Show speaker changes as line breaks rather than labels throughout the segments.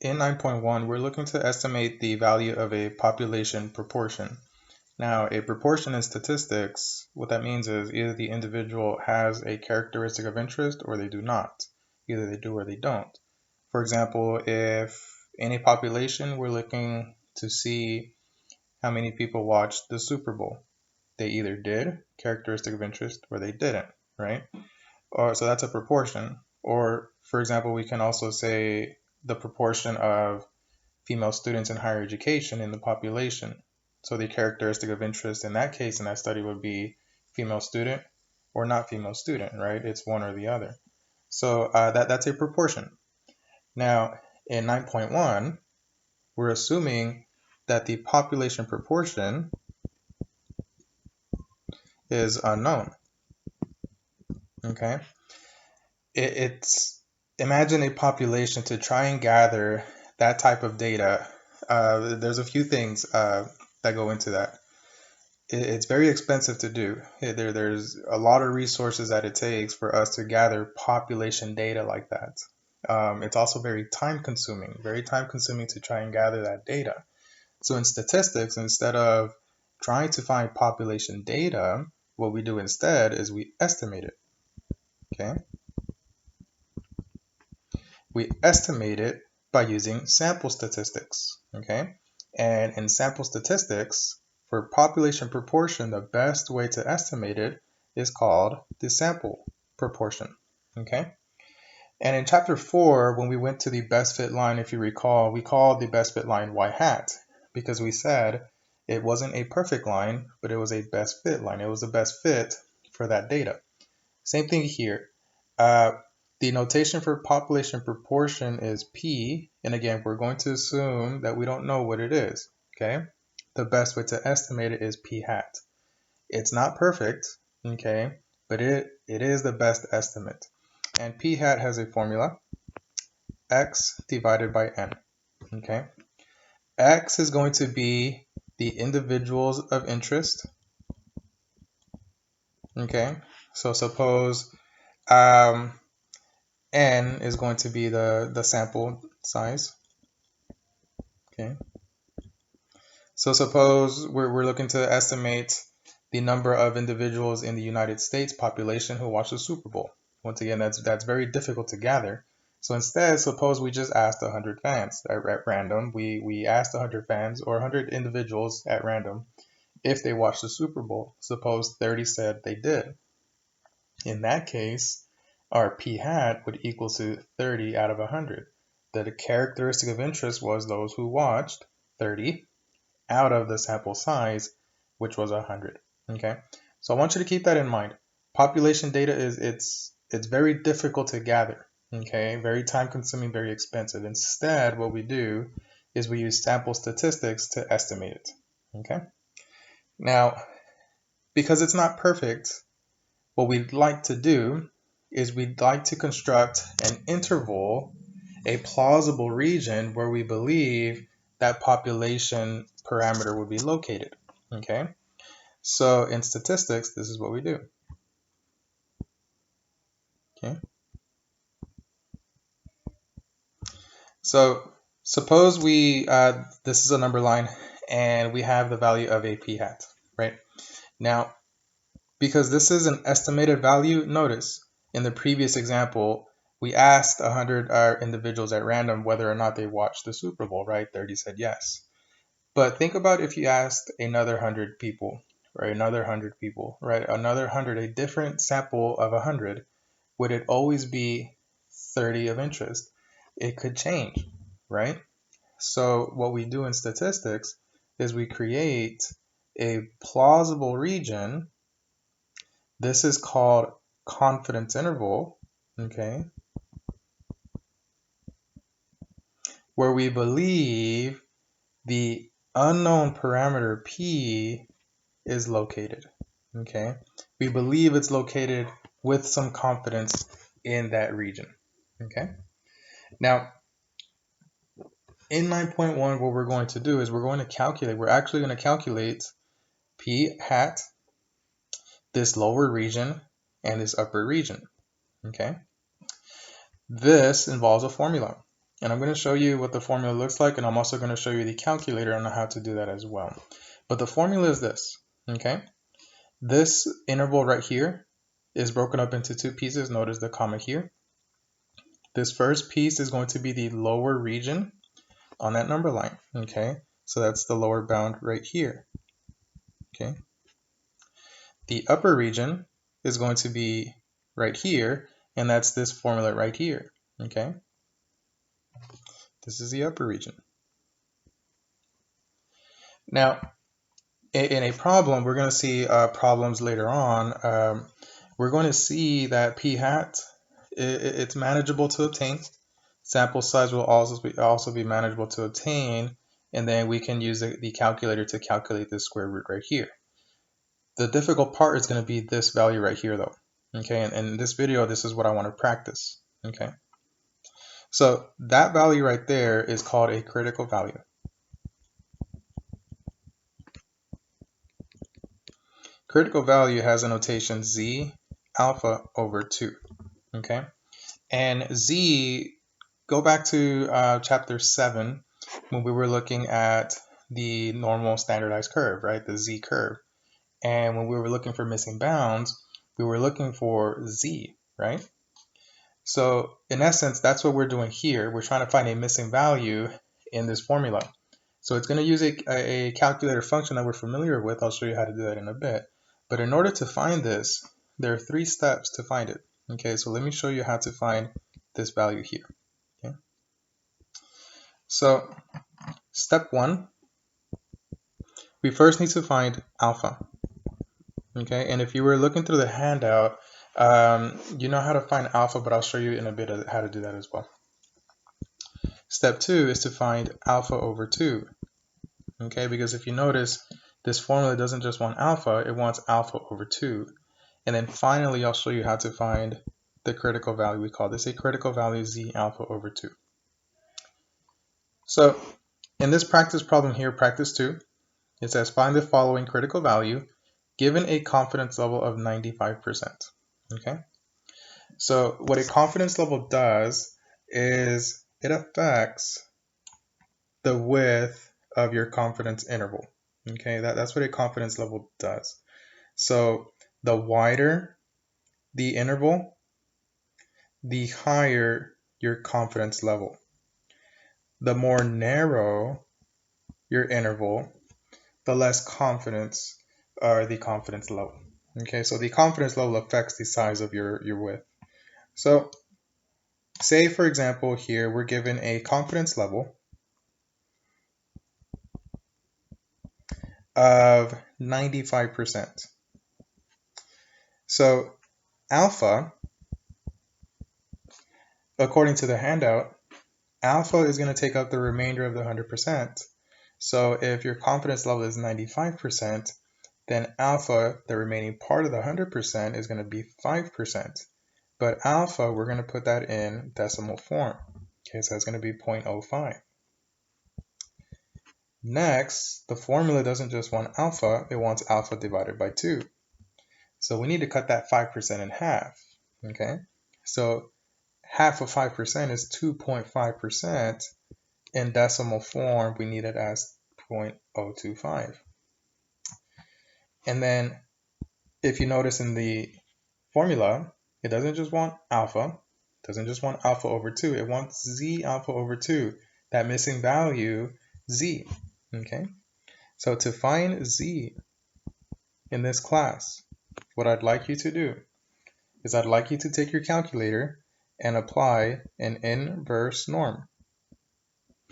In 9.1, we're looking to estimate the value of a population proportion. Now, a proportion in statistics, what that means is either the individual has a characteristic of interest or they do not. Either they do or they don't. For example, if in a population we're looking to see how many people watched the Super Bowl. They either did, characteristic of interest, or they didn't, right? Or so that's a proportion. Or for example, we can also say the proportion of female students in higher education in the population. So the characteristic of interest in that case in that study would be female student or not female student, right? It's one or the other. So that's a proportion. Now, in 9.1, we're assuming that the population proportion is unknown. Okay, it's imagine a population to try and gather that type of data. There's a few things that go into that. It's very expensive to do. There's a lot of resources that it takes for us to gather population data like that. It's also very time consuming to try and gather that data. So in statistics, instead of trying to find population data, what we do instead is we estimate it. Okay, we estimate it by using sample statistics. Okay, and in sample statistics, for population proportion, the best way to estimate it is called the sample proportion. Okay, and in chapter 4, when we went to the best fit line, if you recall, we called the best fit line y hat because we said it wasn't a perfect line, but it was a best fit line. It was the best fit for that data. Same thing here. The notation for population proportion is P, and again, we're going to assume that we don't know what it is, okay? The best way to estimate it is P hat. It's not perfect, okay, but it is the best estimate. And P hat has a formula, X divided by N, okay? X is going to be the individuals of interest, okay? So suppose N is going to be the sample size. Okay. So suppose we're looking to estimate the number of individuals in the United States population who watch the Super Bowl. Once again, that's very difficult to gather. So instead, suppose we just asked 100 fans at random. We asked 100 fans or 100 individuals at random if they watched the Super Bowl. Suppose 30 said they did. In that case, our p hat would equal to 30 out of 100. The characteristic of interest was those who watched 30 out of the sample size, which was 100. Okay, so I want you to keep that in mind. Population data it's very difficult to gather. Okay, very time consuming, very expensive. Instead, what we do is we use sample statistics to estimate it. Okay, now because it's not perfect, what we'd like to do is we'd like to construct an interval, a plausible region where we believe that population parameter would be located. Okay, so in statistics, this is what we do. Okay, so suppose we this is a number line and we have the value of a p hat, right? Now, because this is an estimated value, notice in the previous example, we asked 100 individuals at random whether or not they watched the Super Bowl, right? 30 said yes. But think about if you asked another 100 people, right? Another 100 people, right? Another 100, a different sample of 100, would it always be 30 of interest? It could change, right? So what we do in statistics is we create a plausible region. This is called confidence interval, okay, where we believe the unknown parameter p is located, okay? We believe it's located with some confidence in that region, okay? Now, in 9.1, what we're going to do is we're actually going to calculate p hat, this lower region, and this upper region, okay? This involves a formula. And I'm going to show you what the formula looks like, and I'm also going to show you the calculator on how to do that as well. But the formula is this, okay? This interval right here is broken up into two pieces. Notice the comma here. This first piece is going to be the lower region on that number line, okay? So that's the lower bound right here, okay? The upper region is going to be right here, and that's this formula right here, okay? This is the upper region. Now, in a problem, we're going to see problems later on. We're going to see that p hat, it's manageable to obtain. Sample size will also be manageable to obtain, and then we can use the calculator to calculate the square root right here. The difficult part is going to be this value right here though, okay? And in this video, this is what I want to practice, okay? So that value right there is called a critical value. Critical value has a notation z alpha over 2, okay? And z, go back to chapter 7 when we were looking at the normal standardized curve, right? The z curve. And when we were looking for missing bounds, we were looking for z, right? So in essence, that's what we're doing here. We're trying to find a missing value in this formula. So it's going to use a calculator function that we're familiar with. I'll show you how to do that in a bit. But in order to find this, there are 3 steps to find it. Okay, so let me show you how to find this value here. Okay. So step 1, we first need to find alpha. Okay, and if you were looking through the handout, you know how to find alpha, but I'll show you in a bit how to do that as well. Step 2 is to find alpha over 2. Okay, because if you notice, this formula doesn't just want alpha, it wants alpha over 2. And then finally, I'll show you how to find the critical value. We call this a critical value z alpha over 2. So in this practice problem here, practice 2, it says find the following critical value given a confidence level of 95%. Okay, so what a confidence level does is it affects the width of your confidence interval. Okay, that's what a confidence level does. So the wider the interval, the higher your confidence level. The more narrow your interval, the less confidence or the confidence level. Okay, so the confidence level affects the size of your width. So say for example here we're given a confidence level of 95%. So alpha, according to the handout, alpha is going to take up the remainder of the 100%. So if your confidence level is 95%, then alpha, the remaining part of the 100%, is going to be 5%. But alpha, we're going to put that in decimal form. Okay, so it's going to be 0.05. Next, the formula doesn't just want alpha, it wants alpha divided by 2. So we need to cut that 5% in half. Okay, so half of 5% is 2.5%. In decimal form, we need it as 0.025. And then if you notice in the formula, it doesn't just want alpha, it doesn't just want alpha over 2, it wants z alpha over 2, that missing value, z. Okay, so to find z in this class, what I'd like you to do is I'd like you to take your calculator and apply an inverse norm.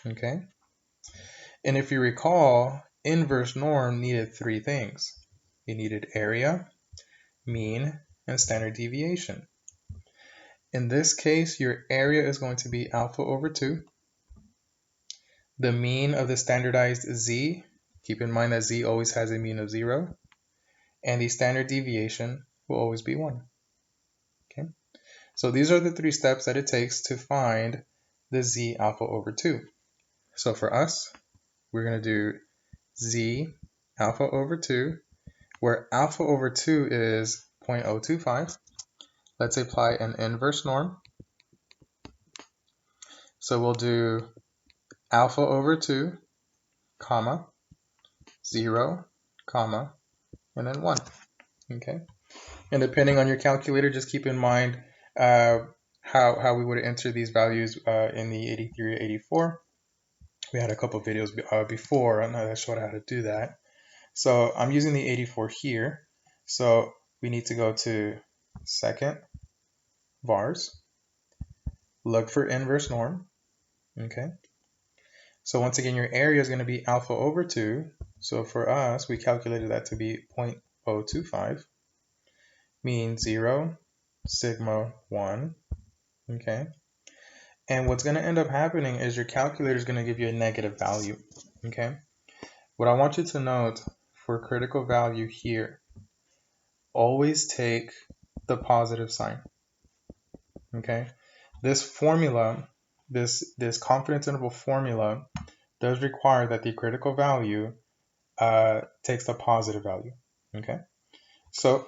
Okay, and if you recall, inverse norm needed 3 things. It needed area, mean, and standard deviation. In this case, your area is going to be alpha over 2. The mean of the standardized z, keep in mind that z always has a mean of 0. And the standard deviation will always be 1. Okay, so these are the 3 steps that it takes to find the z alpha over 2. So for us, we're going to do z alpha over 2, where alpha over 2 is 0.025. Let's apply an inverse norm. So we'll do alpha over 2, comma, 0, comma, and then 1. Okay. And depending on your calculator, just keep in mind how we would enter these values in the 83 or 84. We had a couple videos before that showed how to do that. So I'm using the 84 here. So we need to go to second vars, look for inverse norm. Okay. So once again, your area is going to be alpha over 2. So for us, we calculated that to be 0.025, mean 0, sigma 1. Okay. And what's going to end up happening is your calculator is going to give you a negative value. Okay. What I want you to note for critical value here, always take the positive sign. Okay. This formula, this confidence interval formula does require that the critical value takes the positive value. Okay. So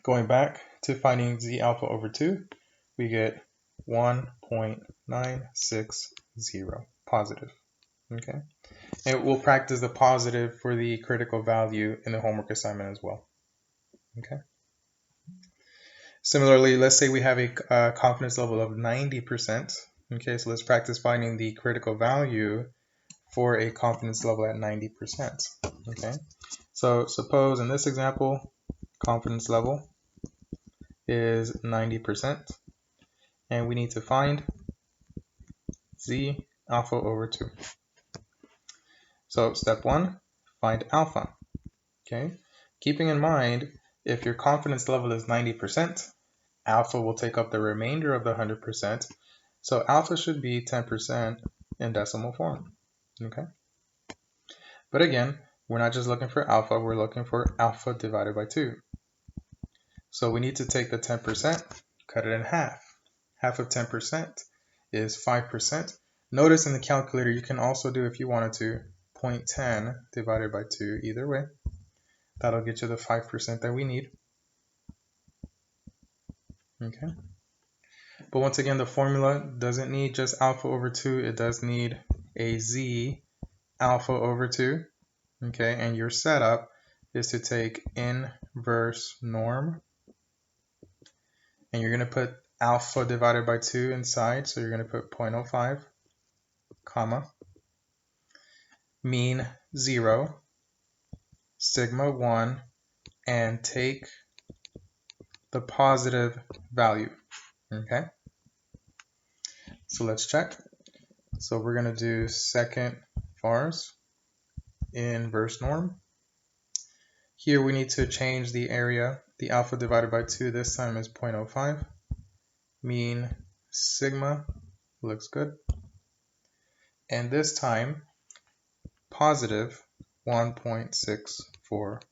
going back to finding z alpha over 2, we get 1.960 positive. Okay. And we'll practice the positive for the critical value in the homework assignment as well. Okay. Similarly, let's say we have a confidence level of 90%. Okay, so let's practice finding the critical value for a confidence level at 90%. Okay, so suppose in this example, confidence level is 90%, and we need to find z alpha over 2. So step 1, find alpha. Okay, keeping in mind, if your confidence level is 90%, alpha will take up the remainder of the 100%. So alpha should be 10% in decimal form. Okay. But again, we're not just looking for alpha, we're looking for alpha divided by 2. So we need to take the 10%, cut it in half. Half of 10% is 5%. Notice in the calculator, you can also do, if you wanted to, 0.10 divided by 2 either way. That'll get you the 5% that we need. Okay. But once again, the formula doesn't need just alpha over 2. It does need a z alpha over 2. Okay, and your setup is to take inverse norm. And you're going to put alpha divided by 2 inside. So you're going to put 0.05, comma, mean 0, sigma 1, and take the positive value. Okay, so let's check. So we're going to do second vars, inverse norm. Here we need to change the area. The alpha divided by 2 this time is 0.05. Mean sigma looks good. And this time, positive 1.64